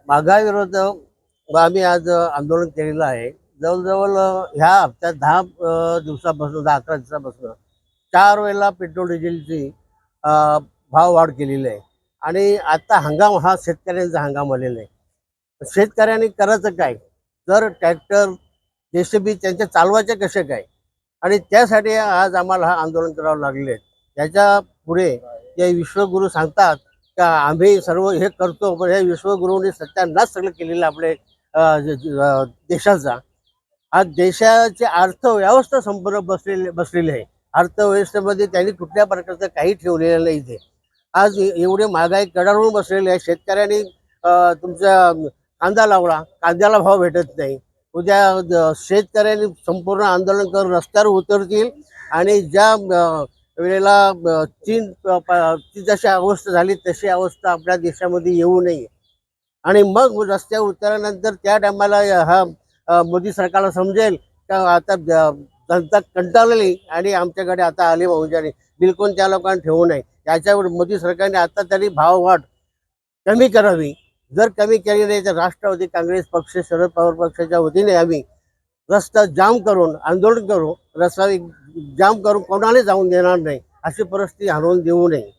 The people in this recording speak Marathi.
महागाईविरुद्ध आम्ही आज आंदोलन केलेलं आहे. जवळजवळ ह्या हप्त्यात 10 दिवसापासून 10-11 दिवसापासून 4 वेळेला पेट्रोल डिझेलची अ, भाववाढ केलेली आहे. आणि आता हंगाम हा शेतकऱ्यांचा हंगाम आलेला आहे. शेतकऱ्यांनी करायचं काय? जर ट्रॅक्टर, JCB त्यांचे चालवायचे कसे काय? आणि त्यासाठी आज आम्हाला हा आंदोलन करावं लागले आहे. त्याच्या पुढे जे विश्वगुरू सांगतात का आम्ही सर्व हे करतो, पण हे विश्वगुरूंनी सत्यानाश सगळं केलेलं आपले देशाचा. आज देशाची अर्थव्यवस्था संपूर्ण बसलेली आहे. अर्थव्यवस्थेमध्ये त्यांनी कुठल्या प्रकारचं काही ठेवलेलं नाही इथे. आज एवढे महागाई कडाडून बसलेले आहे. शेतकऱ्यांनी तुमचा कांदा लावला, कांद्याला भाव भेटत नाही. उद्या शेतकऱ्यांनी संपूर्ण आंदोलन करून रस्त्यावर उतरतील आणि ज्या वेळेला ची जशी अवस्था झाली तशी अवस्था आपल्या देशामध्ये येऊ नये. आणि मग रस्त्यावर उतरल्यानंतर त्या टायमाला हा मोदी सरकारला समजेल का आता जनता कंटाळलेली आणि आमच्याकडे आता आली भाऊजाने बिलकुल त्या लोकांना ठेवू नये. याच्यावर मोदी सरकारने आता तरी भाववाढ कमी करावी. जर कमी केली नाही तर राष्ट्रवादी काँग्रेस पक्ष, शरद पवार पक्षाच्या वतीने आम्ही रस्ता जाम करून आंदोलन करू. रस्ता जाम करून कोणाला जाऊन देणार नाही, अशी परिस्थिती आणून देऊ नये.